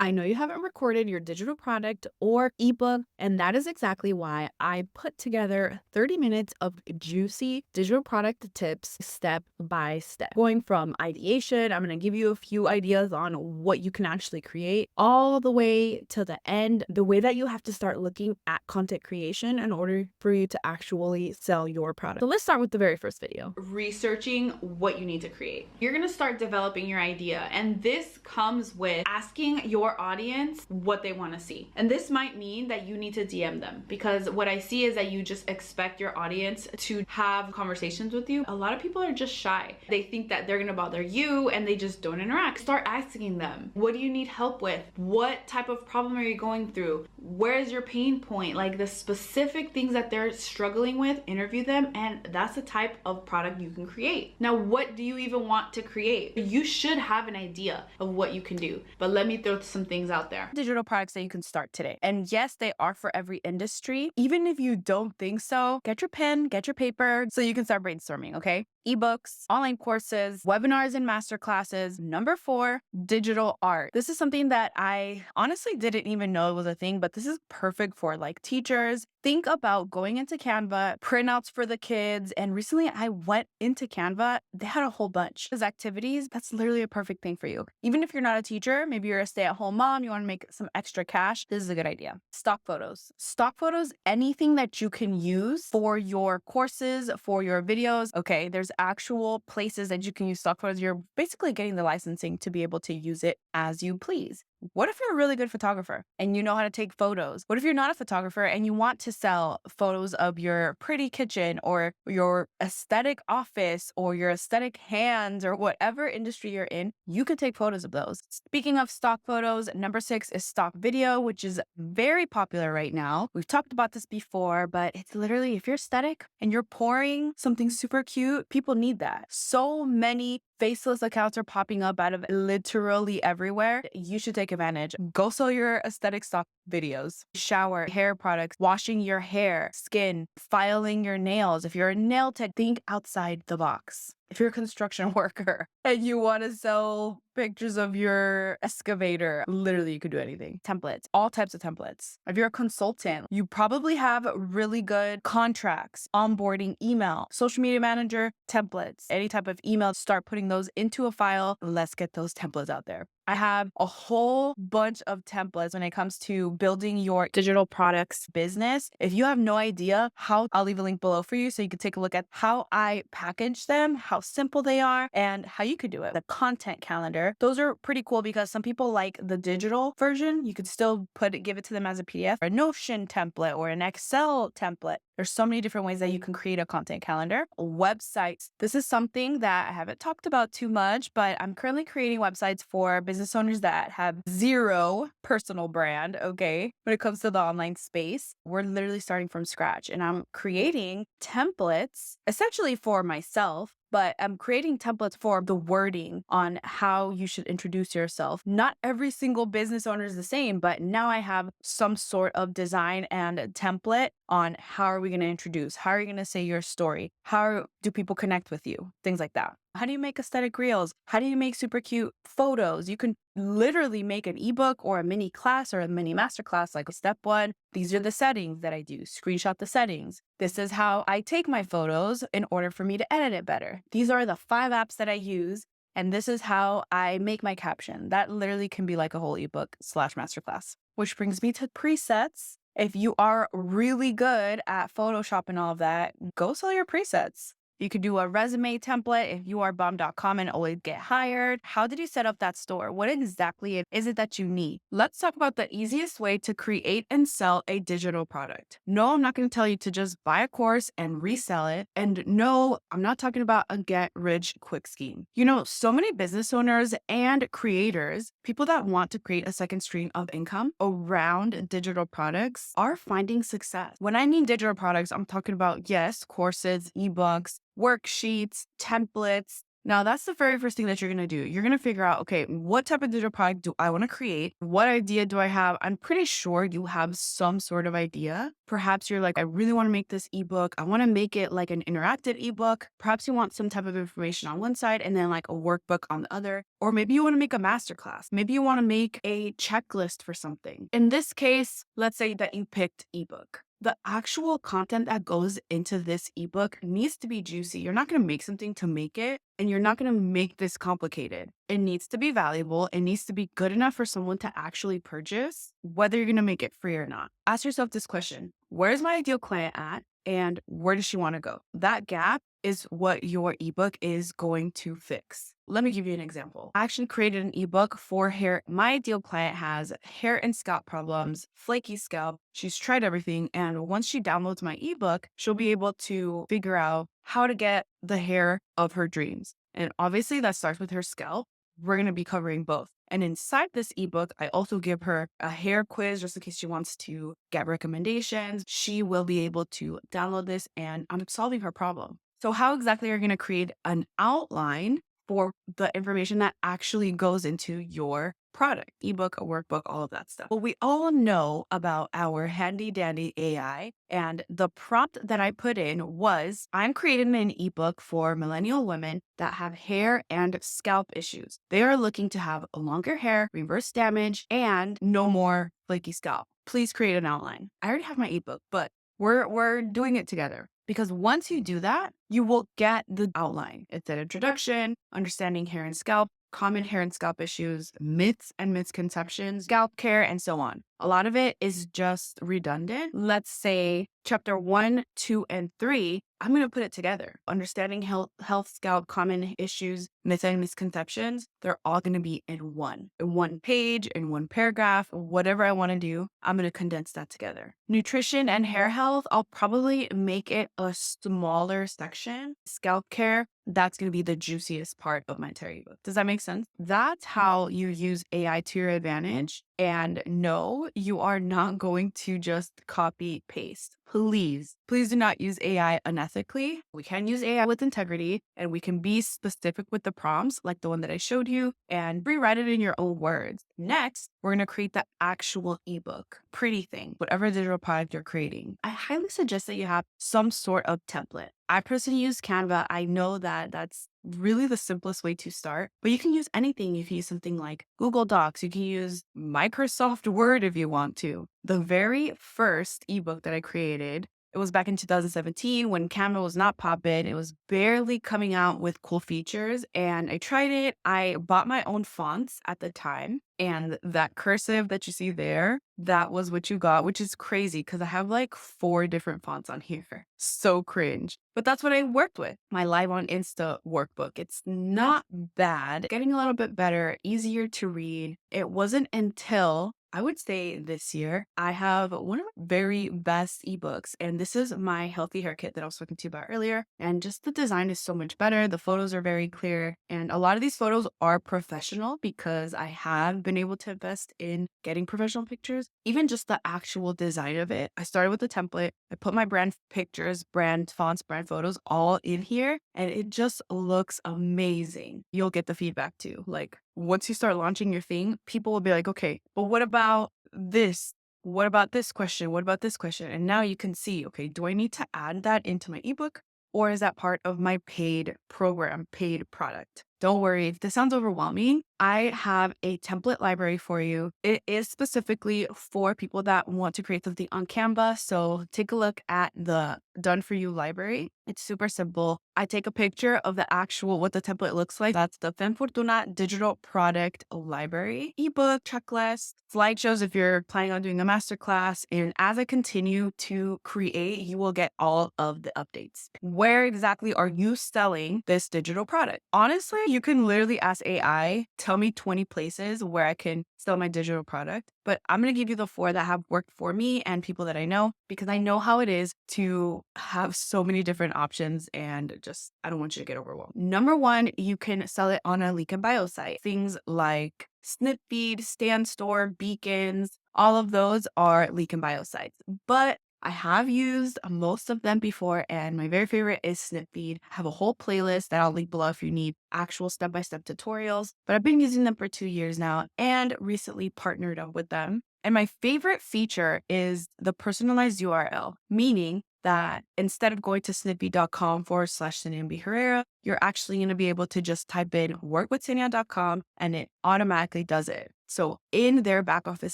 I know you haven't recorded your digital product or ebook, and that is exactly why I put together 30 minutes of juicy digital product tips step by step. Going from ideation, I'm going to give you a few ideas on what you can actually create, all the way to the end, the way that you have to start looking at content creation in order for you to actually sell your product. So let's start with the very first video. Researching what you need to create. You're gonna start developing your idea, and this comes with asking your audience what they want to see. And this might mean that you need to DM them, because what I see is that you just expect your audience to have conversations with you. A lot of people are just shy. They think that they're gonna bother you and they just don't interact. Start asking them, what do you need help with? What type of problem are you going through? Where is your pain point? Like the specific things that they're struggling with, interview them, and that's the type of product you can create. Now, what do you even want to create? You should have an idea of what you can do, but let me throw some things out there. Digital products that you can start today. And yes, they are for every industry. Even if you don't think so, get your pen, get your paper so you can start brainstorming, okay? Ebooks, online courses, webinars and masterclasses. Number 4, digital art. This is something that I honestly didn't even know was a thing, but this is perfect for like teachers. Think about going into Canva, printouts for the kids. And recently I went into Canva, they had a whole bunch. Those activities, that's literally a perfect thing for you. Even if you're not a teacher, maybe you're a stay-at-home mom, you want to make some extra cash, this is a good idea. Stock photos. Stock photos, anything that you can use for your courses, for your videos. Okay, there's actual places that you can use stock photos. You're basically getting the licensing to be able to use it as you please. What if you're a really good photographer and you know how to take photos? What if you're not a photographer and you want to sell photos of your pretty kitchen or your aesthetic office or your aesthetic hands or whatever industry you're in? You can take photos of those. Speaking of stock photos, number 6 is stock video, which is very popular right now. We've talked about this before, but it's literally if you're aesthetic and you're pouring something super cute, people need that. So many faceless accounts are popping up out of literally everywhere. You should take advantage. Go sell your aesthetic stock videos. Shower, hair products, washing your hair, skin, filing your nails. If you're a nail tech, think outside the box. If you're a construction worker and you want to sell pictures of your excavator, literally you could do anything. Templates, all types of templates. If you're a consultant, you probably have really good contracts, onboarding, email, social media manager, templates, any type of email, start putting those into a file. Let's get those templates out there. I have a whole bunch of templates when it comes to building your digital products business. If you have no idea how, I'll leave a link below for you so you can take a look at how I package them, how simple they are, and how you could do it. The content calendar, those are pretty cool because some people like the digital version. You could still give it to them as a PDF, or a Notion template or an Excel template. There's so many different ways that you can create a content calendar. Websites. This is something that I haven't talked about too much, but I'm currently creating websites for business owners that have zero personal brand, okay? When it comes to the online space, we're literally starting from scratch and I'm creating templates essentially for myself, but I'm creating templates for the wording on how you should introduce yourself. Not every single business owner is the same, but now I have some sort of design and template on how are we going to introduce, how are you going to say your story, how do people connect with you, things like that. How do you make aesthetic reels? How do you make super cute photos? You can literally make an ebook or a mini class or a mini masterclass, like step 1. These are the settings that I do. Screenshot the settings. This is how I take my photos in order for me to edit it better. These are the 5 apps that I use. And this is how I make my caption. That literally can be like a whole ebook / masterclass. Which brings me to presets. If you are really good at Photoshop and all of that, go sell your presets. You could do a resume template if you are bomb.com and always get hired. How did you set up that store? What exactly is it that you need? Let's talk about the easiest way to create and sell a digital product. No, I'm not going to tell you to just buy a course and resell it. And no, I'm not talking about a get rich quick scheme. You know, so many business owners and creators, people that want to create a second stream of income around digital products, are finding success. When I mean digital products, I'm talking about, yes, courses, ebooks, worksheets, templates, Now, that's the very first thing that you're going to do. You're going to figure out, okay, what type of digital product do I want to create? What idea do I have? I'm pretty sure you have some sort of idea. Perhaps you're like, I really want to make this ebook. I want to make it like an interactive ebook. Perhaps you want some type of information on one side and then like a workbook on the other. Or maybe you want to make a masterclass. Maybe you want to make a checklist for something. In this case, let's say that you picked ebook. The actual content that goes into this ebook needs to be juicy. You're not going to make something to make it, and you're not going to make this complicated. It needs to be valuable. It needs to be good enough for someone to actually purchase, whether you're going to make it free or not. Ask yourself this question: where's my ideal client at? And where does she want to go? That gap is what your ebook is going to fix. Let me give you an example. I actually created an ebook for hair. My ideal client has hair and scalp problems, flaky scalp. She's tried everything. And once she downloads my ebook, she'll be able to figure out how to get the hair of her dreams. And obviously, that starts with her scalp. We're going to be covering both. And inside this ebook, I also give her a hair quiz just in case she wants to get recommendations. She will be able to download this and I'm solving her problem. So how exactly are you going to create an outline for the information that actually goes into your product, ebook, a workbook, all of that stuff? Well, we all know about our handy dandy AI. And the prompt that I put in was, I'm creating an ebook for millennial women that have hair and scalp issues. They are looking to have longer hair, reverse damage, and no more flaky scalp. Please create an outline. I already have my ebook, but we're doing it together. Because once you do that, you will get the outline. It's an introduction, understanding hair and scalp, common hair and scalp issues, myths and misconceptions, scalp care, and so on. A lot of it is just redundant. Let's say chapter 1, 2, and 3, I'm going to put it together. Understanding health, scalp, common issues, myths and misconceptions, they're all going to be in one page, in one paragraph, whatever I want to do, I'm going to condense that together. Nutrition and hair health, I'll probably make it a smaller section. Scalp care, that's going to be the juiciest part of my entire ebook. Does that make sense? That's how you use AI to your advantage. And no, you are not going to just copy paste. Please do not use AI unethically. We can use AI with integrity and we can be specific with the prompts like the one that I showed you and rewrite it in your own words. Next, we're going to create the actual ebook, pretty thing, whatever digital product you're creating. I highly suggest that you have some sort of template. I personally use Canva. I know that that's really the simplest way to start, but you can use anything. You can use something like Google Docs. You can use Microsoft Word if you want to. The very first ebook that I created, it was back in 2017 when Canva was not popping. It was barely coming out with cool features. And I tried it. I bought my own fonts at the time. And that cursive that you see there, that was what you got, which is crazy because I have like 4 different fonts on here. So cringe. But that's what I worked with. My Live on Insta workbook. It's not bad, getting a little bit better, easier to read. It wasn't until I would say this year, I have one of the very best ebooks, and this is my healthy hair kit that I was talking to you about earlier. And just the design is so much better. The photos are very clear, and a lot of these photos are professional because I have been able to invest in getting professional pictures. Even just the actual design of it. I started with a template. I put my brand pictures, brand fonts, brand photos all in here, and it just looks amazing. You'll get the feedback too. Like, once you start launching your thing, people will be like, okay, but what about this? What about this question? What about this question? And now you can see, okay, do I need to add that into my ebook or is that part of my paid program, paid product? Don't worry, if this sounds overwhelming, I have a template library for you. It is specifically for people that want to create something on Canva. So take a look at the Done For You library. It's super simple. I take a picture of the actual, what the template looks like. That's the Fem Fortuna digital product library, ebook, checklist, slideshows if you're planning on doing a masterclass. And as I continue to create, you will get all of the updates. Where exactly are you selling this digital product? Honestly, you can literally ask AI, tell me 20 places where I can sell my digital product, but I'm going to give you the 4 that have worked for me and people that I know, because I know how it is to have so many different options and just, I don't want you to get overwhelmed. Number 1, you can sell it on a link in bio site. Things like Snipfeed, Stand Store, Beacons, all of those are link in bio sites. But I have used most of them before, and my very favorite is Snipfeed. I have a whole playlist that I'll link below if you need actual step-by-step tutorials, but I've been using them for 2 years now and recently partnered up with them. And my favorite feature is the personalized URL, meaning that instead of going to snippy.com/Cindy Herrera, you're actually going to be able to just type in workwithcinia.com and it automatically does it. So in their back office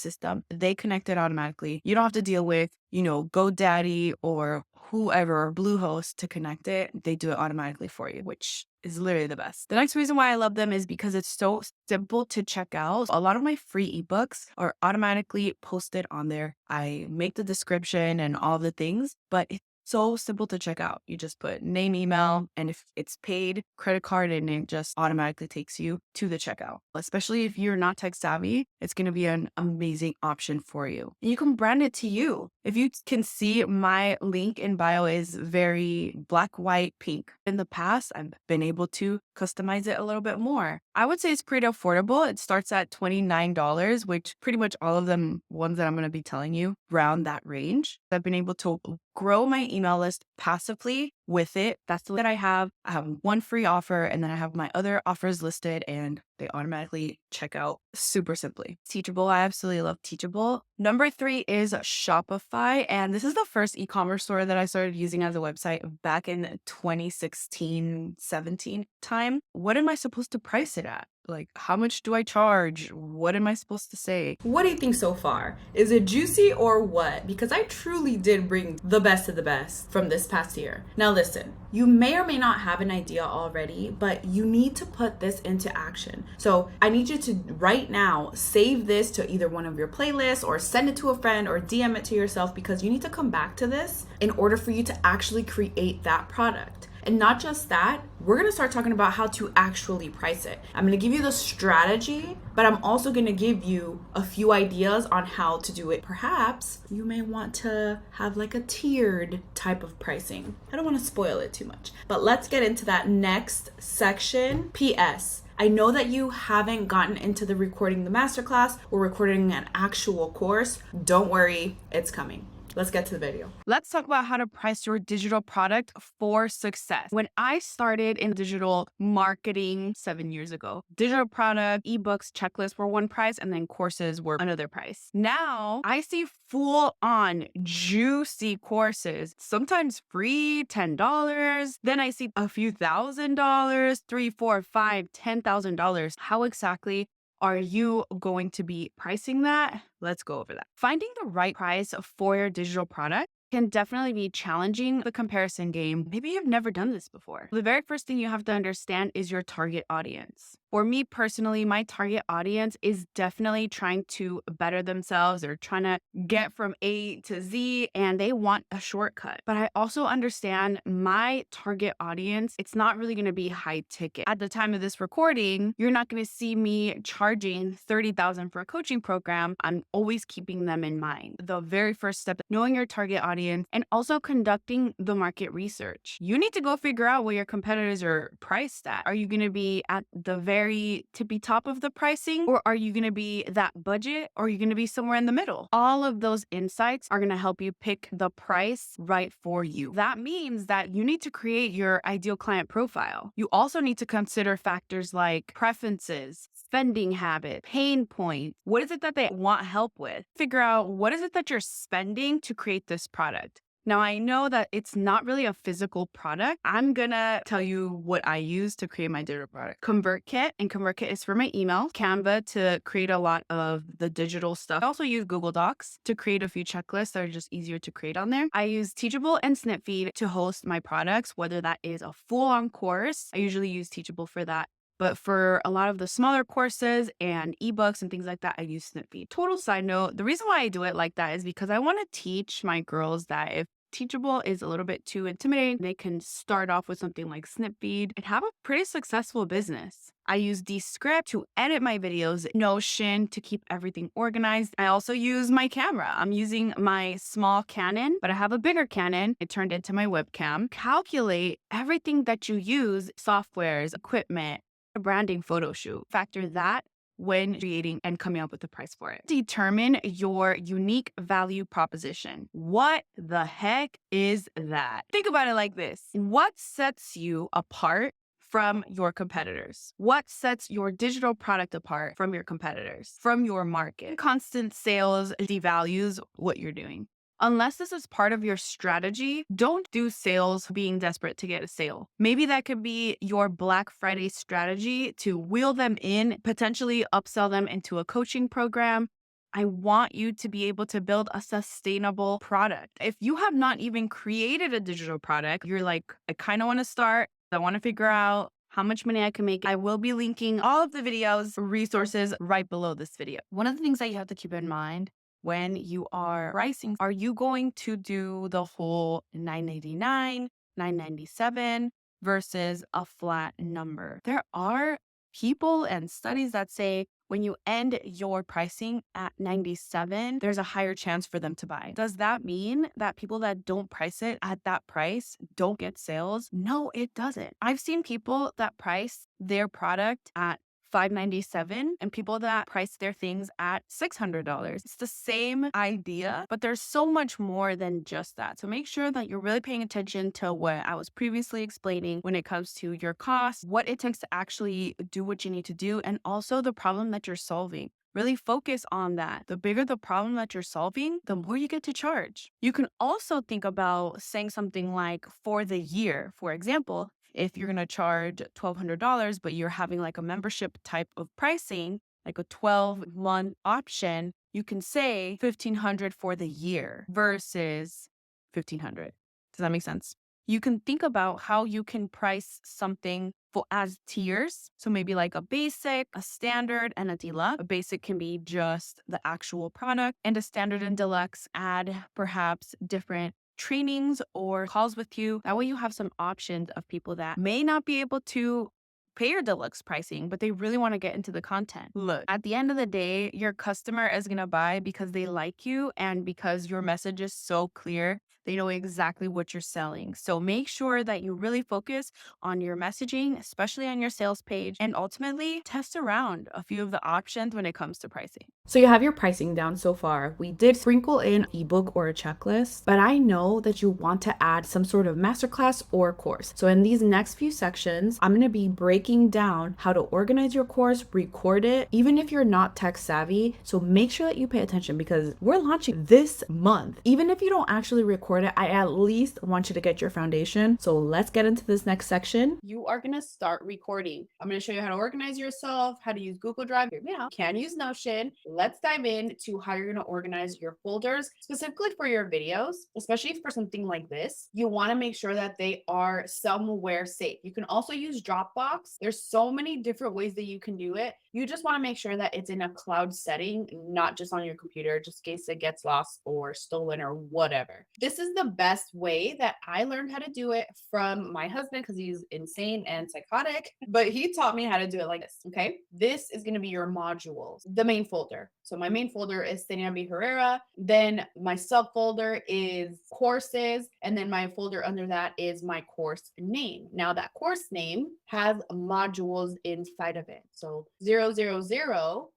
system, they connect it automatically. You don't have to deal with, GoDaddy or whoever, Bluehost to connect it. They do it automatically for you, which is literally the best. The next reason why I love them is because it's so simple to check out. A lot of my free ebooks are automatically posted on there. I make the description and all the things, but it's so simple to check out. You just put name, email, and if it's paid, credit card, and it just automatically takes you to the checkout. Especially if you're not tech savvy, it's going to be an amazing option for you. And you can brand it to you. If you can see, my link in bio is very black, white, pink. In the past, I've been able to customize it a little bit more. I would say it's pretty affordable. It starts at $29, which pretty much all of them ones that I'm going to be telling you around that range. I've been able to grow my email list passively with it. That's the way that I have. I have one free offer and then I have my other offers listed and they automatically check out super simply. Teachable. I absolutely love Teachable. Number 3 is Shopify. And this is the first e-commerce store that I started using as a website back in 2016-17 time. What am I supposed to price it at? Like, how much do I charge? What am I supposed to say? What do you think so far? Is it juicy or what? Because I truly did bring the best of the best from this past year. Now listen, you may or may not have an idea already, but you need to put this into action. So I need you to right now save this to either one of your playlists or send it to a friend or DM it to yourself, because you need to come back to this in order for you to actually create that product. And not just that, we're gonna start talking about how to actually price it. I'm gonna give you the strategy, but I'm also gonna give you a few ideas on how to do it. Perhaps you may want to have like a tiered type of pricing. I don't wanna spoil it too much, but let's get into that next section. PS. I know that you haven't gotten into the recording the masterclass or recording an actual course. Don't worry, it's coming. Let's get to the video. Let's talk about how to price your digital product for success. When I started in digital marketing 7 years ago, digital product, eBooks, checklists were one price, and then courses were another price. Now I see full on juicy courses, sometimes free, $10. Then I see a few $1,000, $3, $4, $5, $10,000. How exactly are you going to be pricing that? Let's go over that. Finding the right price for your digital product can definitely be challenging. The comparison game. Maybe you've never done this before. The very first thing you have to understand is your target audience. For me personally, my target audience is definitely trying to better themselves or trying to get from A to Z, and they want a shortcut. But I also understand my target audience, it's not really going to be high ticket. At the time of this recording, you're not going to see me charging $30,000 for a coaching program. I'm always keeping them in mind. The very first step, knowing your target audience and also conducting the market research. You need to go figure out where your competitors are priced at. Are you going to be at the very tippy top of the pricing, or are you going to be that budget, or are you going to be somewhere in the middle? All of those insights are going to help you pick the price right for you. That means that you need to create your ideal client profile. You also need to consider factors like preferences, spending habit, pain points. What is it that they want help with? Figure out what is it that you're spending to create this product. Now, I know that it's not really a physical product. I'm gonna tell you what I use to create my digital product. ConvertKit, and ConvertKit is for my email. Canva to create a lot of the digital stuff. I also use Google Docs to create a few checklists that are just easier to create on there. I use Teachable and Snipfeed to host my products, whether that is a full-on course. I usually use Teachable for that. But for a lot of the smaller courses and ebooks and things like that, I use Snipfeed. Total side note, the reason why I do it like that is because I want to teach my girls that if Teachable is a little bit too intimidating, they can start off with something like Snipfeed and have a pretty successful business. I use Descript to edit my videos, Notion to keep everything organized. I also use my camera. I'm using my small Canon, but I have a bigger Canon. It turned into my webcam. Calculate everything that you use, softwares, equipment, a branding photo shoot. Factor that when creating and coming up with a price for it. Determine your unique value proposition. What the heck is that? Think about it like this. What sets you apart from your competitors? What sets your digital product apart from your competitors, from your market? Constant sales devalues what you're doing. Unless this is part of your strategy, don't do sales being desperate to get a sale. Maybe that could be your Black Friday strategy to wheel them in, potentially upsell them into a coaching program. I want you to be able to build a sustainable product. If you have not even created a digital product, you're like, I kind of want to start. I want to figure out how much money I can make. I will be linking all of the videos, resources right below this video. One of the things that you have to keep in mind when you are pricing, are you going to do the whole $9.99, $9.97 versus a flat number? There are people and studies that say when you end your pricing at 97, there's a higher chance for them to buy. Does that mean that people that don't price it at that price don't get sales? No, it doesn't. I've seen people that price their product at $597 and people that price their things at $600. It's the same idea, but there's so much more than just that. So make sure that you're really paying attention to what I was previously explaining when it comes to your costs, what it takes to actually do what you need to do, and also the problem that you're solving. Really focus on that. The bigger the problem that you're solving, the more you get to charge. You can also think about saying something like for the year, for example, if you're going to charge $1,200, but you're having like a membership type of pricing, like a 12-month option, you can say $1,500 for the year versus $1,500. Does that make sense? You can think about how you can price something for as tiers. So maybe like a basic, a standard, and a deluxe. A basic can be just the actual product, and a standard and deluxe add perhaps different trainings or calls with you. That way you have some options of people that may not be able to pay your deluxe pricing, but they really want to get into the content. Look, at the end of the day, your customer is going to buy because they like you and because your message is so clear. They know exactly what you're selling. So make sure that you really focus on your messaging, especially on your sales page, and ultimately test around a few of the options when it comes to pricing. So you have your pricing down so far. We did sprinkle in ebook or a checklist, but I know that you want to add some sort of masterclass or course. So in these next few sections, I'm going to be breaking down how to organize your course, record it, even if you're not tech savvy. So make sure that you pay attention because we're launching this month. Even if you don't actually record it, I at least want you to get your foundation. So let's get into this next section. You are going to start recording. I'm going to show you how to organize yourself, how to use Google Drive. You know, can use Notion. Let's dive into how you're going to organize your folders, specifically for your videos, especially for something like this. You want to make sure that they are somewhere safe. You can also use Dropbox. There's so many different ways that you can do it. You just want to make sure that it's in a cloud setting, not just on your computer, just in case it gets lost or stolen or whatever. This is the best way that I learned how to do it from my husband because he's insane and psychotic, but he taught me how to do it like this. Okay. This is going to be your modules, the main folder. So my main folder is Stanley Herrera. Then my subfolder is courses. And then my folder under that is my course name. Now that course name has modules inside of it. So 000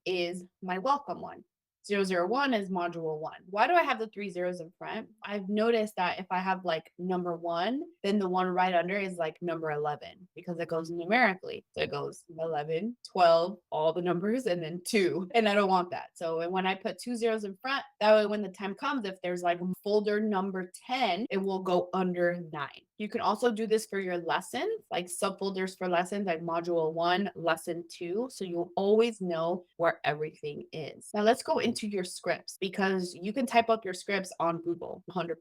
is my welcome one. 001 is module 1. Why do I have the 3 zeros in front? I've noticed that if I have like number 1, then the one right under is like number 11 because it goes numerically. So it goes 11, 12, all the numbers, and then 2. And I don't want that. So when I put 2 zeros in front, that way when the time comes, if there's like folder number 10, it will go under 9. You can also do this for your lessons, like subfolders for lessons, like module 1, lesson 2. So you'll always know where everything is. Now let's go into your scripts because you can type up your scripts on Google 100%.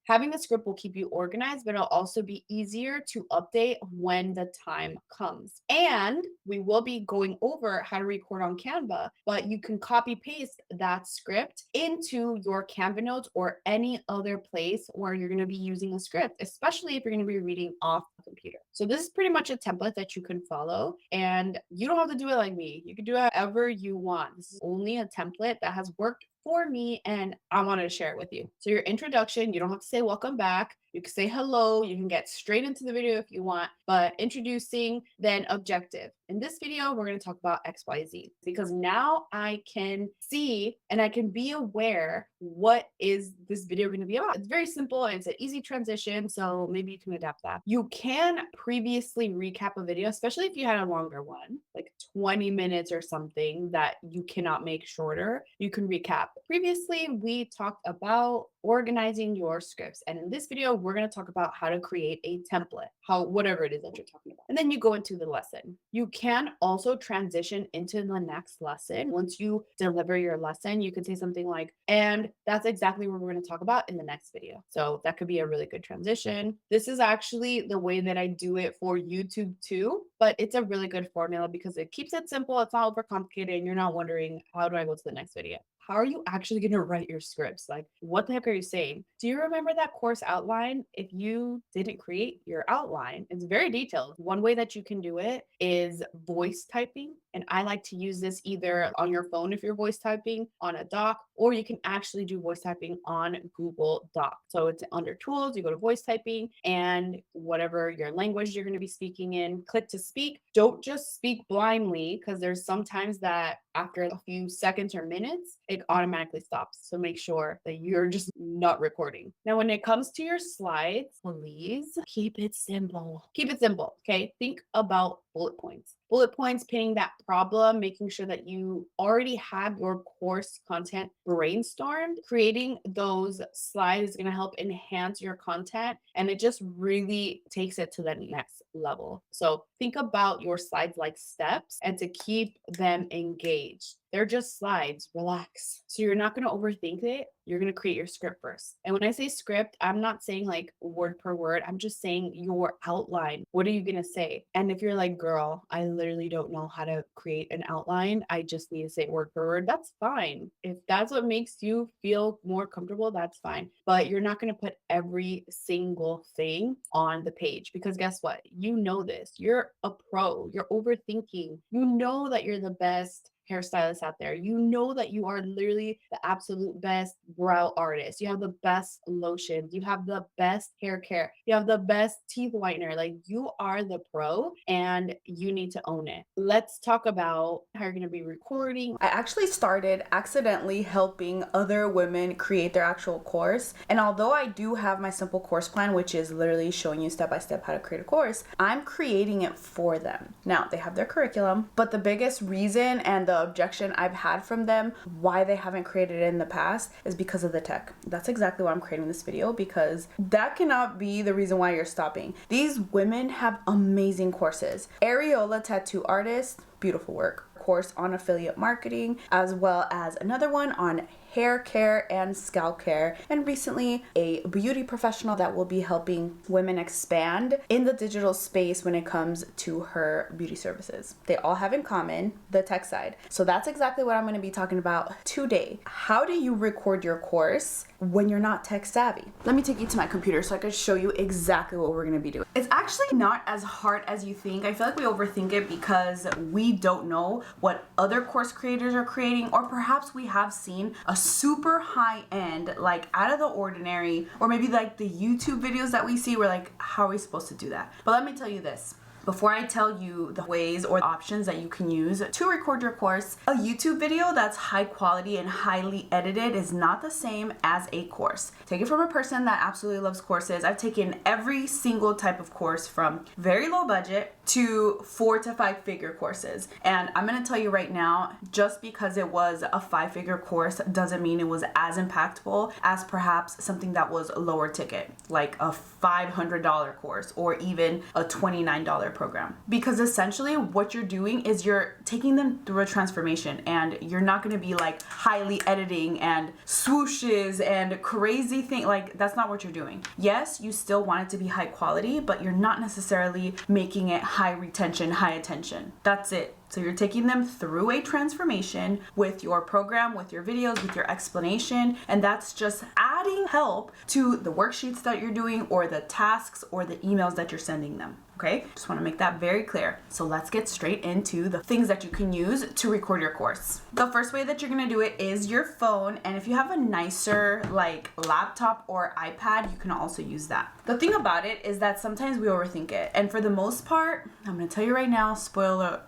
Having the script will keep you organized, but it'll also be easier to update when the time comes. And we will be going over how to record on Canva, but you can copy paste that script into your Canva notes or any other place where you're going to be using a script, especially if you're going to be reading off the computer. So this is pretty much a template that you can follow, and you don't have to do it like me. You can do it however you want. This is only a template that has worked for me and I wanted to share it with you. So your introduction, you don't have to say welcome back. You can say hello. You can get straight into the video if you want, but introducing, then objective. In this video, we're going to talk about XYZ because now I can see and I can be aware what is this video going to be about. It's very simple and it's an easy transition. So maybe you can adapt that. You can previously recap a video, especially if you had a longer one, like 20 minutes or something that you cannot make shorter. You can recap. Previously, we talked about organizing your scripts. And in this video, we're going to talk about how to create a template, whatever it is that you're talking about. And then you go into the lesson. You can also transition into the next lesson. Once you deliver your lesson, you can say something like, and that's exactly what we're going to talk about in the next video. So that could be a really good transition. This is actually the way that I do it for YouTube too, but it's a really good formula because it keeps it simple. It's not overcomplicated. And you're not wondering, how do I go to the next video? How are you actually going to write your scripts? Like, what the heck are you saying? Do you remember that course outline? If you didn't create your outline, it's very detailed. One way that you can do it is voice typing. And I like to use this either on your phone if you're voice typing on a doc, or you can actually do voice typing on Google Docs. So it's under tools, you go to voice typing and whatever your language you're going to be speaking in, click to speak. Don't just speak blindly because there's sometimes that after a few seconds or minutes, it automatically stops. So make sure that you're just not recording. Now, when it comes to your slides, please keep it simple. Keep it simple. Okay. Think about bullet points. Bullet points, pinning that problem, making sure that you already have your course content brainstormed. Creating those slides is going to help enhance your content and it just really takes it to the next level. So think about your slides like steps and to keep them engaged. They're just slides, relax. So you're not going to overthink it. You're going to create your script first. And when I say script, I'm not saying like word per word. I'm just saying your outline. What are you going to say? And if you're like, girl, I literally don't know how to create an outline. I just need to say word per word. That's fine. If that's what makes you feel more comfortable, that's fine. But you're not going to put every single thing on the page because guess what? You know this. You're a pro. You're overthinking. You know that you're the best hairstylists out there. You know that you are literally the absolute best brow artist. You have the best lotions. You have the best hair care. You have the best teeth whitener. Like you are the pro and you need to own it. Let's talk about how you're going to be recording. I actually started accidentally helping other women create their actual course. And although I do have my simple course plan, which is literally showing you step by step how to create a course, I'm creating it for them. Now, they have their curriculum, but the biggest reason and the objection I've had from them why they haven't created it in the past is because of the tech. That's exactly why I'm creating this video, because that cannot be the reason why you're stopping. These women have amazing courses. Areola tattoo artist, beautiful work. Course on affiliate marketing, as well as another one on hair care and scalp care, and recently a beauty professional that will be helping women expand in the digital space when it comes to her beauty services. They all have in common the tech side. So that's exactly what I'm going to be talking about today. How do you record your course when you're not tech savvy? Let me take you to my computer so I can show you exactly what we're going to be doing. It's actually not as hard as you think. I feel like we overthink it because we don't know what other course creators are creating, or perhaps we have seen a super high end, like out of the ordinary, or maybe like the YouTube videos that we see, we're like, how are we supposed to do that? But let me tell you this. Before I tell you the ways or options that you can use to record your course, a YouTube video that's high quality and highly edited is not the same as a course. Take it from a person that absolutely loves courses. I've taken every single type of course from very low budget to 4 to 5 figure courses. And I'm gonna tell you right now, just because it was a 5-figure course doesn't mean it was as impactful as perhaps something that was lower ticket, like a $500 course or even a $29 program. Because essentially what you're doing is you're taking them through a transformation, and you're not gonna be like highly editing and swooshes and crazy thing. Like that's not what you're doing. Yes, you still want it to be high quality, but you're not necessarily making it high retention, high attention. That's it. So you're taking them through a transformation with your program, with your videos, with your explanation, and that's just as adding help to the worksheets that you're doing or the tasks or the emails that you're sending them. Okay, just want to make that very clear. So let's get straight into the things that you can use to record your course. The first way that you're going to do it is your phone. And if you have a nicer like laptop or iPad, you can also use that. The thing about it is that sometimes we overthink it. And for the most part, I'm going to tell you right now, spoiler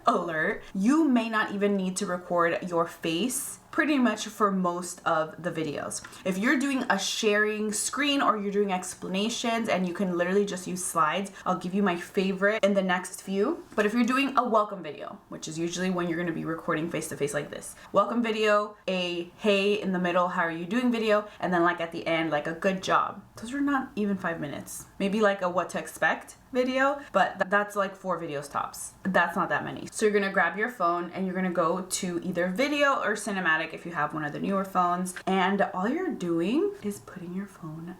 alert, you may not even need to record your face pretty much for most of the videos. If you're doing a sharing screen or you're doing explanations and you can literally just use slides, I'll give you my favorite in the next few. But if you're doing a welcome video, which is usually when you're gonna be recording face to face like this, welcome video, a hey in the middle, how are you doing video, and then like at the end, like a good job. Those are not even 5 minutes. Maybe like a what to expect video, but that's like 4 videos tops. That's not that many. So you're gonna grab your phone and you're gonna go to either video or cinematic if you have one of the newer phones, and all you're doing is putting your phone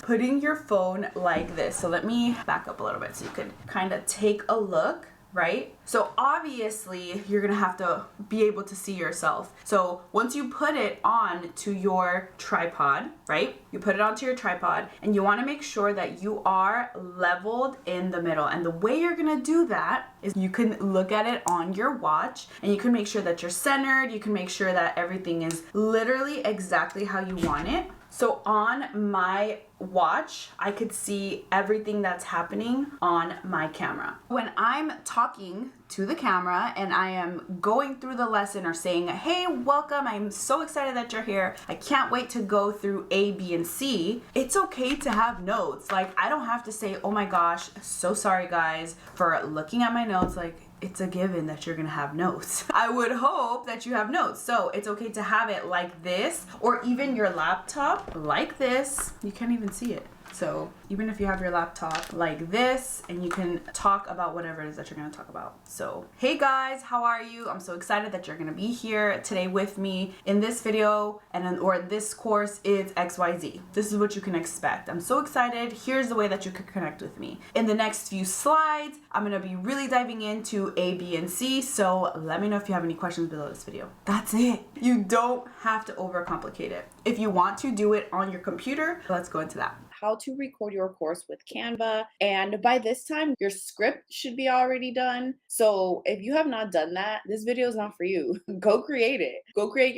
putting your phone like this. So let me back up a little bit so you could kind of take a look. Right? So obviously you're gonna have to be able to see yourself. So once you put it on to your tripod, right? You put it onto your tripod and you wanna make sure that you are leveled in the middle. And the way you're gonna do that is you can look at it on your watch and you can make sure that you're centered. You can make sure that everything is literally exactly how you want it. So on my watch, I could see everything that's happening on my camera. When I'm talking to the camera and I am going through the lesson or saying, hey, welcome, I'm so excited that you're here, I can't wait to go through A, B, and C, it's okay to have notes. Like, I don't have to say, oh my gosh, so sorry guys for looking at my notes. Like, it's a given that you're gonna have notes. I would hope that you have notes. So it's okay to have it like this, or even your laptop like this. You can't even see it. So even if you have your laptop like this and you can talk about whatever it is that you're going to talk about. So, hey guys, how are you? I'm so excited that you're going to be here today with me in this video or this course is XYZ. This is what you can expect. I'm so excited. Here's the way that you can connect with me. In the next few slides, I'm going to be really diving into A, B, and C. So let me know if you have any questions below this video. That's it. You don't have to overcomplicate it. If you want to do it on your computer, let's go into that. How to record your course with Canva. And by this time, your script should be already done. So if you have not done that, this video is not for you. Go create it. Go create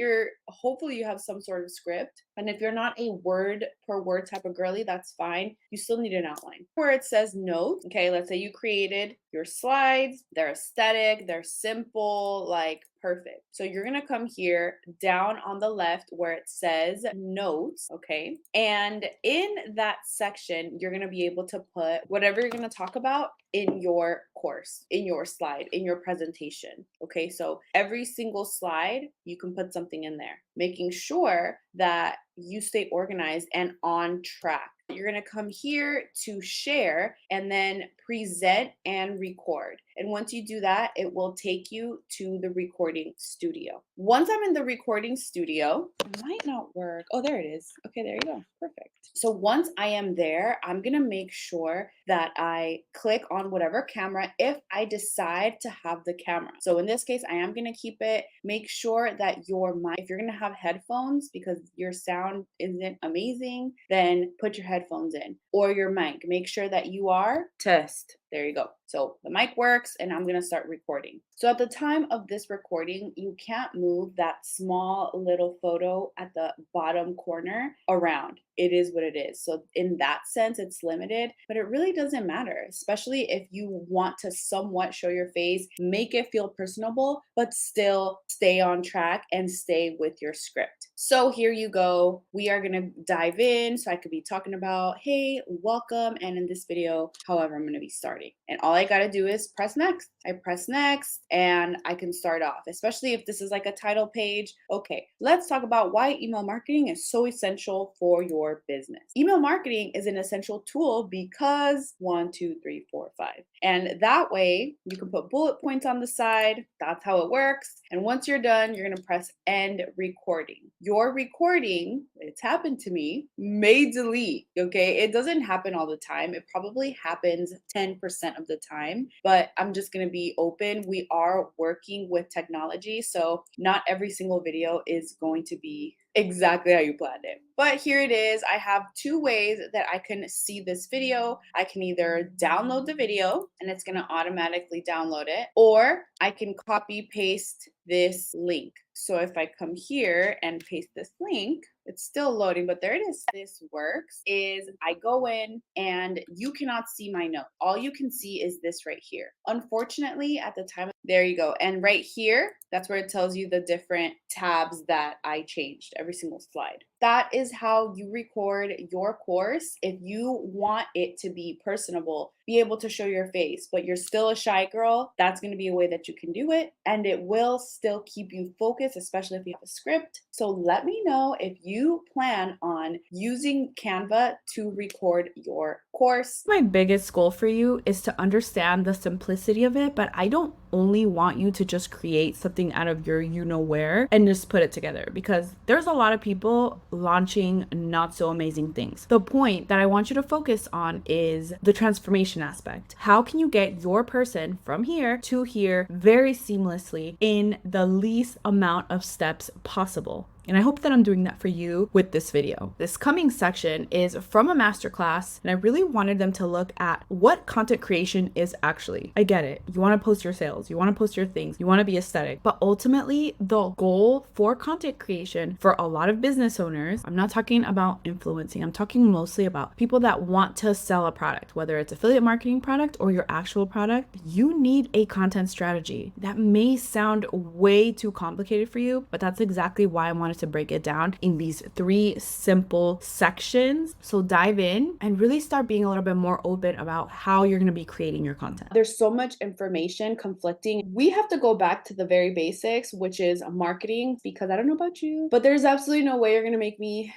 hopefully you have some sort of script. And if you're not a word per word type of girly, that's fine. You still need an outline. Where it says notes, okay, let's say you created your slides, they're aesthetic, they're simple, like perfect. So you're gonna come here down on the left where it says notes, okay? And in that section, you're gonna be able to put whatever you're gonna talk about in your course, in your slide, in your presentation, okay? So every single slide, you can put something in there, making sure that you stay organized and on track. You're going to come here to share and then present and record. And once you do that, it will take you to the recording studio. Once I'm in the recording studio, it might not work. Oh, there it is. Okay, there you go. Perfect. So once I am there, I'm going to make sure that I click on whatever camera if I decide to have the camera. So in this case, I am going to keep it. Make sure that your mic, if you're going to have headphones because your sound isn't amazing, then put your headphones in, or your mic. Make sure that you are test. There you go. So the mic works and I'm going to start recording. So at the time of this recording, you can't move that small little photo at the bottom corner around. It is what it is. So in that sense, it's limited, but it really doesn't matter, especially if you want to somewhat show your face, make it feel personable, but still stay on track and stay with your script. So here you go. We are going to dive in. So I could be talking about, hey, welcome. And in this video, however, I'm going to be starting. And all I got to do is press next. I press next and I can start off, especially if this is like a title page. Okay, let's talk about why email marketing is so essential for your business. Email marketing is an essential tool because 1, 2, 3, 4, 5. And that way you can put bullet points on the side. That's how it works. And once you're done, you're going to press end recording. Your recording, it's happened to me, may delete. Okay. It doesn't happen all the time. It probably happens 10% of the time, but I'm just going to be open. We are working with technology. So not every single video is going to be exactly how you planned it. But here it is. I have two ways that I can see this video. I can either download the video and it's going to automatically download it, or I can copy paste this link. So if I come here and paste this link, it's still loading, but there it is. This works is I go in and you cannot see my note. All you can see is this right here. Unfortunately, at the time, there you go. And right here, that's where it tells you the different tabs that I changed every single slide. That is how you record your course. If you want it to be personable, be able to show your face, but you're still a shy girl, that's going to be a way that you can do it. And it will still keep you focused, especially if you have a script. So let me know if you plan on using Canva to record your course. My biggest goal for you is to understand the simplicity of it, but I don't only want you to just create something out of your where and just put it together, because there's a lot of people launching not so amazing things. The point that I want you to focus on is the transformation aspect. How can you get your person from here to here very seamlessly in the least amount of steps possible? And I hope that I'm doing that for you with this video. This coming section is from a masterclass, and I really wanted them to look at what content creation is actually. I get it. You want to post your sales, you want to post your things, you want to be aesthetic, but ultimately the goal for content creation for a lot of business owners, I'm not talking about influencing, I'm talking mostly about people that want to sell a product, whether it's affiliate marketing product or your actual product. You need a content strategy. That may sound way too complicated for you, but that's exactly why I wanted to break it down in these 3 simple sections. So dive in and really start being a little bit more open about how you're going to be creating your content. There's so much information conflicting. We have to go back to the very basics, which is marketing, because I don't know about you, but there's absolutely no way you're going to make me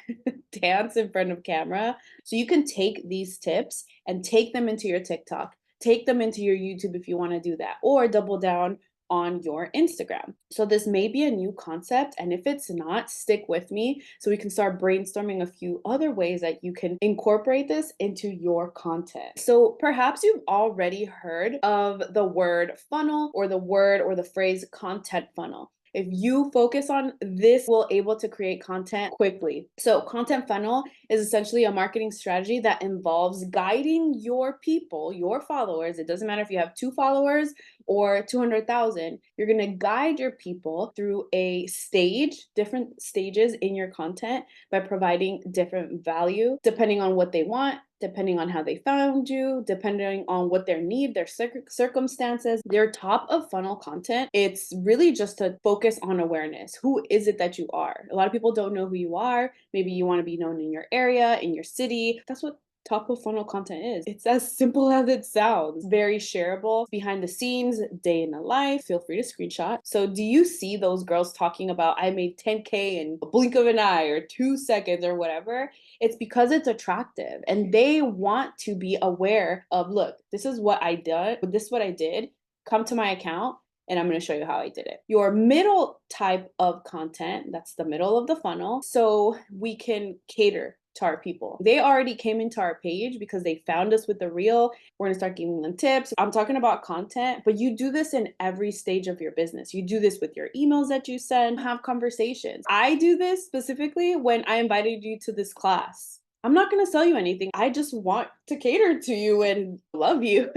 dance in front of camera. So you can take these tips and take them into your TikTok, take them into your YouTube if you want to do that, or double down on your Instagram. So this may be a new concept, and if it's not, stick with me so we can start brainstorming a few other ways that you can incorporate this into your content. So perhaps you've already heard of the word funnel, or the word or the phrase content funnel. If you focus on this, we'll able to create content quickly. So content funnel is essentially a marketing strategy that involves guiding your people, your followers. It doesn't matter if you have 2 followers or 200,000. You're going to guide your people through different stages in your content by providing different value depending on what they want, depending on how they found you, depending on what their need, their circumstances, their top of funnel content. It's really just to focus on awareness. Who is it that you are? A lot of people don't know who you are. Maybe you want to be known in your area, in your city. That's what top of funnel content is. It's as simple as it sounds. Very shareable, behind the scenes, day in the life. Feel free to screenshot. So do you see those girls talking about I made 10K in a blink of an eye or 2 seconds or whatever? It's because it's attractive and they want to be aware of, look, this is what I did. This is what I did. Come to my account and I'm going to show you how I did it. Your middle type of content, that's the middle of the funnel. So we can cater to our people. They already came into our page because they found us with the reel. We're going to start giving them tips. I'm talking about content, but you do this in every stage of your business. You do this with your emails that you send, have conversations. I do this specifically when I invited you to this class. I'm not going to sell you anything. I just want to cater to you and love you.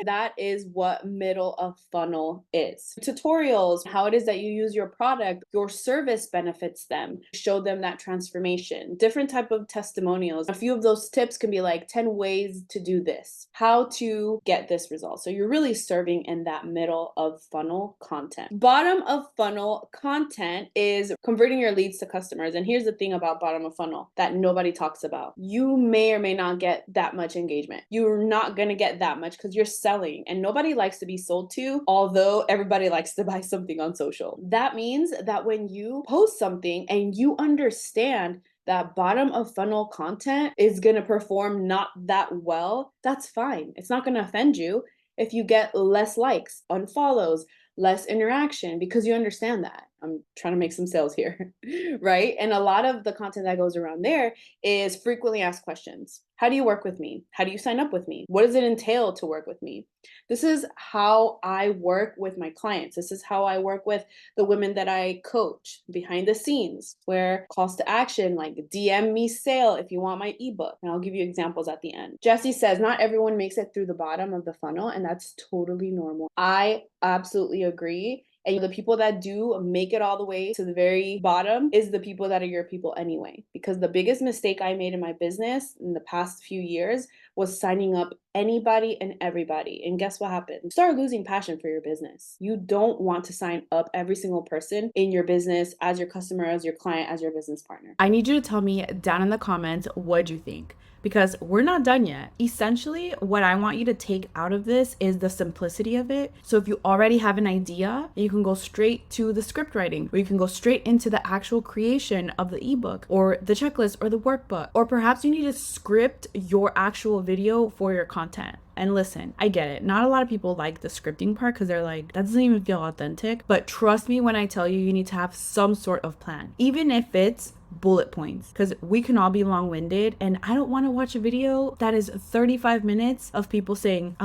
That is what middle of funnel is. Tutorials, how it is that you use your product, your service benefits them, show them that transformation, different type of testimonials. A few of those tips can be like 10 ways to do this, how to get this result. So you're really serving in that middle of funnel content. Bottom of funnel content is converting your leads to customers. And here's the thing about bottom of funnel that nobody talks about. You may or may not get that much engagement. You're not going to get that much because you're selling, and nobody likes to be sold to, although everybody likes to buy something on social. That means that when you post something and you understand that bottom of funnel content is going to perform not that well, that's fine. It's not going to offend you if you get less likes, unfollows, less interaction, because you understand that. I'm trying to make some sales here, right? And a lot of the content that goes around there is frequently asked questions. How do you work with me? How do you sign up with me? What does it entail to work with me? This is how I work with my clients. This is how I work with the women that I coach behind the scenes, where calls to action like DM me sale if you want my ebook. And I'll give you examples at the end. Jessie says, not everyone makes it through the bottom of the funnel, and that's totally normal. I absolutely agree. And the people that do make it all the way to the very bottom is the people that are your people anyway. Because the biggest mistake I made in my business in the past few years was signing up anybody and everybody. And guess what happened? You start losing passion for your business. You don't want to sign up every single person in your business as your customer, as your client, as your business partner. I need you to tell me down in the comments what you think, because we're not done yet. Essentially, what I want you to take out of this is the simplicity of it. So if you already have an idea, you can go straight to the script writing, or you can go straight into the actual creation of the ebook or the checklist or the workbook, or perhaps you need to script your actual video for your content. And listen, I get it. Not a lot of people like the scripting part because they're like, that doesn't even feel authentic. But trust me when I tell you, you need to have some sort of plan, even if it's bullet points, because we can all be long-winded, and I don't want to watch a video that is 35 minutes of people saying,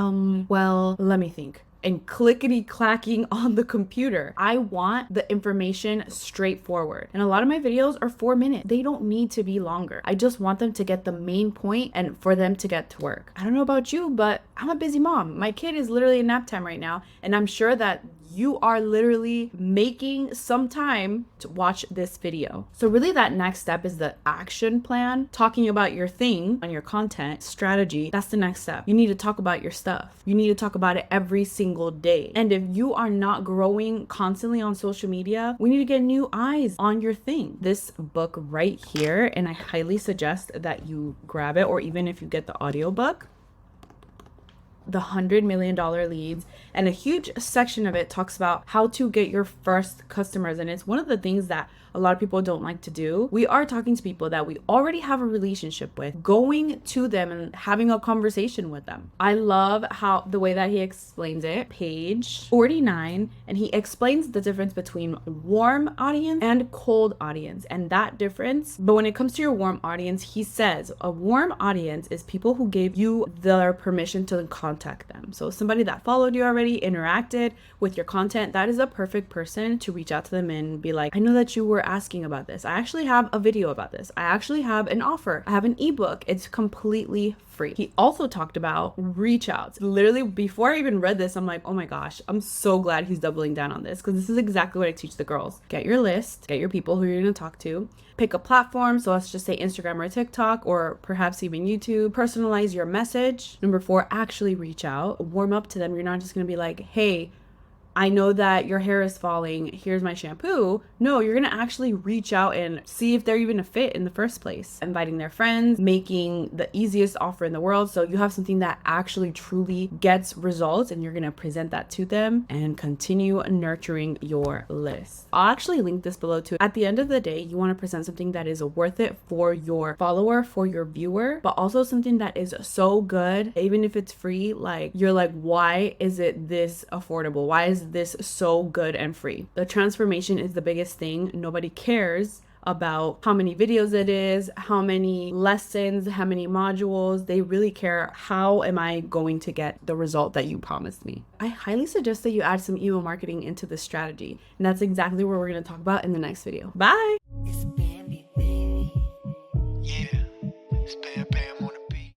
well, let me think, and clickety clacking on the computer. I want the information straightforward. And a lot of my videos are 4 minutes. They don't need to be longer. I just want them to get the main point and for them to get to work. I don't know about you, but I'm a busy mom. My kid is literally in nap time right now, and I'm sure that you are literally making some time to watch this video. So really that next step is the action plan, talking about your thing on your content strategy. That's the next step. You need to talk about your stuff. You need to talk about it every single day. And if you are not growing constantly on social media, we need to get new eyes on your thing. This book right here, and I highly suggest that you grab it, or even if you get the audiobook, the $100 million leads, and a huge section of it talks about how to get your first customers. And it's one of the things that a lot of people don't like to do. We are talking to people that we already have a relationship with, going to them and having a conversation with them. I love how the way that he explains it, page 49, and he explains the difference between warm audience and cold audience, and that difference. But when it comes to your warm audience, he says a warm audience is people who gave you their permission to contact them. So somebody that followed you already, interacted with your content, that is a perfect person to reach out to them and be like, I know that you were asking about this. I actually have a video about this. I actually have an offer. I have an ebook. It's completely free. He also talked about reach outs. Literally before I even read this, I'm like, oh my gosh, I'm so glad he's doubling down on this, because this is exactly what I teach the girls. Get your list, get your people who you're going to talk to, pick a platform. So let's just say Instagram or TikTok, or perhaps even YouTube. Personalize your message. Number 4, actually reach out, warm up to them. You're not just going to be like, hey, I know that your hair is falling, here's my shampoo. No, you're gonna actually reach out and see if they're even a fit in the first place. Inviting their friends, making the easiest offer in the world. So you have something that actually truly gets results, and you're gonna present that to them and continue nurturing your list. I'll actually link this below too. At the end of the day, you wanna present something that is worth it for your follower, for your viewer, but also something that is so good, even if it's free, like you're like, why is it this affordable? Why is this so good and free? The transformation is the biggest thing. Nobody cares about how many videos it is, how many lessons, how many modules. They really care, how am I going to get the result that you promised me? I highly suggest that you add some email marketing into this strategy. And that's exactly what we're going to talk about in the next video. Bye.